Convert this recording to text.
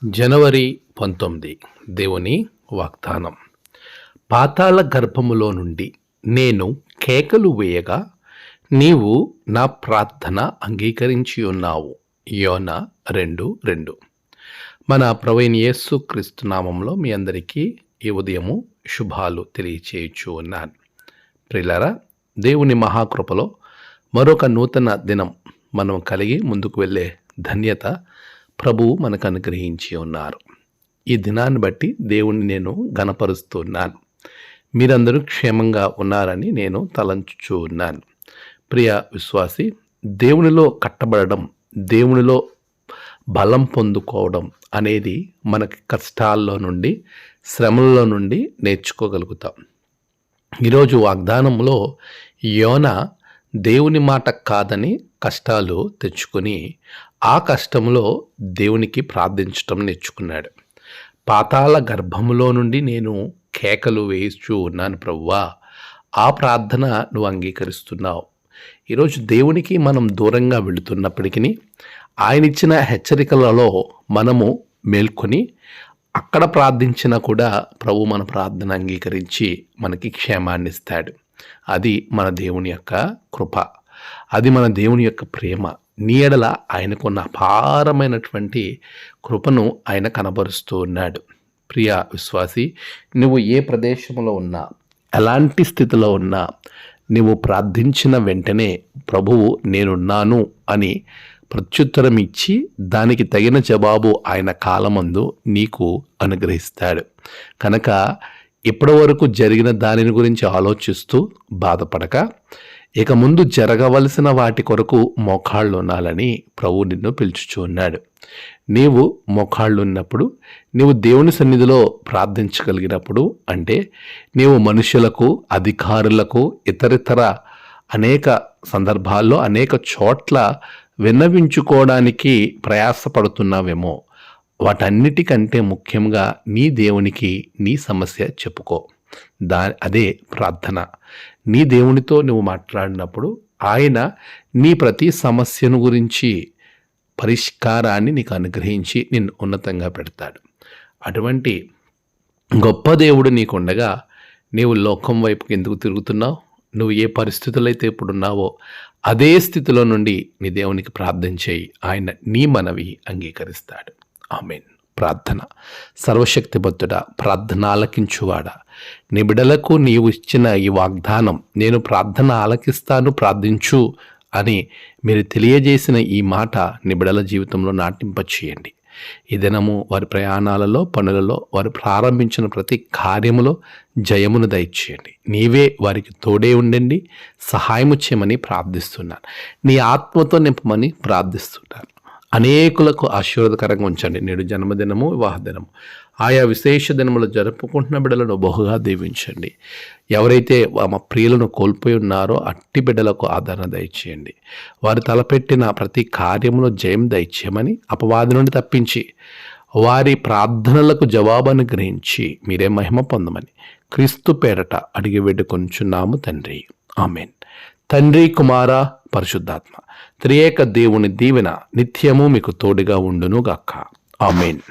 జనవరి 19 దేవుని వాగ్దానం. పాతాళ గర్భములో నుండి నేను కేకలు వేయగా నీవు నా ప్రార్థన అంగీకరించి ఉన్నావు. యోనా 2:2. మన ప్రభువైన యేసు క్రీస్తు నామంలో మీ అందరికీ ఈ ఉదయము శుభాలు తెలియచేయచ్చు ఉన్నాను. ప్రియులారా, దేవుని మహాకృపలో మరొక నూతన దినం మనం కలిగి ముందుకు వెళ్ళే ధన్యత ప్రభువు మనకు అనుగ్రహించి ఉన్నారు. ఈ దినాన్ని బట్టి దేవుణ్ణి నేను ఘనపరుస్తున్నాను. మీరందరూ క్షేమంగా ఉన్నారని నేను తలంచుచూ ఉన్నాను. ప్రియ విశ్వాసి, దేవునిలో కట్టబడడం, దేవునిలో బలం పొందుకోవడం అనేది మనకి కష్టాల్లో నుండి, శ్రమల్లో నుండి నేర్చుకోగలుగుతాం. ఈరోజు వాగ్దానంలో యోనా దేవుని మాట కాదని కష్టాలు తెచ్చుకొని ఆ కష్టంలో దేవునికి ప్రార్థించటం నేర్చుకున్నాడు. పాతాళ గర్భములో నుండి నేను కేకలు వేయిస్తూ ఉన్నాను ప్రభువా, ఆ ప్రార్థన నువ్వు అంగీకరిస్తున్నావు. ఈరోజు దేవునికి మనం దూరంగా వెళుతున్నప్పటికీ ఆయన ఇచ్చిన హెచ్చరికలలో మనము మేల్కొని అక్కడ ప్రార్థించినా కూడా ప్రభు మన ప్రార్థన అంగీకరించి మనకి క్షేమాన్ని ఇస్తాడు. అది మన దేవుని యొక్క కృప, అది మన దేవుని యొక్క ప్రేమ. నీ ఎడల ఆయనకున్న అపారమైనటువంటి కృపను ఆయన కనబరుస్తూ ఉన్నాడు. ప్రియ విశ్వాసి, నువ్వు ఏ ప్రదేశంలో ఉన్నా, ఎలాంటి స్థితిలో ఉన్నా, నువ్వు ప్రార్థించిన వెంటనే ప్రభువు నేనున్నాను అని ప్రత్యుత్తరం ఇచ్చి దానికి తగిన జవాబు ఆయన కాలమందు నీకు అనుగ్రహిస్తాడు. కనుక ఇప్పటి వరకు జరిగిన దానిని గురించి ఆలోచిస్తూ బాధపడక ఇక ముందు జరగవలసిన వాటి కొరకు మోకాళ్ళు ఉన్నాలని ప్రభు నిన్ను పిలుచుచూ ఉన్నాడు. నీవు మోకాళ్ళు ఉన్నప్పుడు, నీవు దేవుని సన్నిధిలో ప్రార్థించగలిగినప్పుడు, అంటే నీవు మనుషులకు, అధికారులకు, ఇతరితర అనేక సందర్భాల్లో అనేక చోట్ల విన్నవించుకోవడానికి ప్రయాసపడుతున్నావేమో, వాటన్నిటికంటే ముఖ్యంగా నీ దేవునికి నీ సమస్య చెప్పుకో. అదే ప్రార్థన. నీ దేవునితో నువ్వు మాట్లాడినప్పుడు ఆయన నీ ప్రతి సమస్యను గురించి పరిష్కారాన్ని నీకు అనుగ్రహించి నిన్ను ఉన్నతంగా పెడతాడు. అటువంటి గొప్ప దేవుడు నీకుండగా నీవు లోకం వైపుకి ఎందుకు తిరుగుతున్నావు? నువ్వు ఏ పరిస్థితుల్లో అయితే ఇప్పుడున్నావో అదే స్థితిలో నుండి నీ దేవునికి ప్రార్థన చేయి. ఆయన నీ మనవి అంగీకరిస్తాడు. ఆమేన్. ప్రార్థన. సర్వశక్తిమంతుడా, ప్రార్థన ఆలకించువాడా, నీ బిడ్డలకు నీవు ఇచ్చిన ఈ వాగ్దానం, నేను ప్రార్థన ఆలకిస్తాను, ప్రార్థించు అని మీరు తెలియజేసిన ఈ మాట నీ బిడ్డల జీవితంలో నాటింపచేయండి. ఈ దినము వారి ప్రయాణాలలో, పనులలో, వారు ప్రారంభించిన ప్రతి కార్యములో జయమును దయచేయండి. నీవే వారికి తోడే ఉండండి, సహాయము చేయమని ప్రార్థిస్తున్నాను. నీ ఆత్మతో నింపమని ప్రార్థిస్తున్నాను. అనేకులకు ఆశీర్వాదకరంగా ఉంచండి. నేడు జన్మదినము, వివాహ దినము, ఆయా విశేష దినములు జరుపుకుంటున్న బిడ్డలను బహుగా దీవించండి. ఎవరైతే మా ప్రియులను కోల్పోయి ఉన్నారో అట్టి బిడ్డలకు ఆదరణ దయచేయండి. వారు తలపెట్టిన ప్రతి కార్యములో జయం దయచేయమని, అపవాది నుండి తప్పించి వారి ప్రార్థనలకు జవాబును గ్రహించి మీరే మహిమ పొందమని క్రీస్తు పేరట అడిగి వేడుకొనుచున్నాము తండ్రి. ఆమేన్. తండ్రి, కుమార, పరిశుద్ధాత్మ త్రియేక దేవుని దీవెన నిత్యము మీకు తోడుగా ఉండును గాక. ఆమేన్.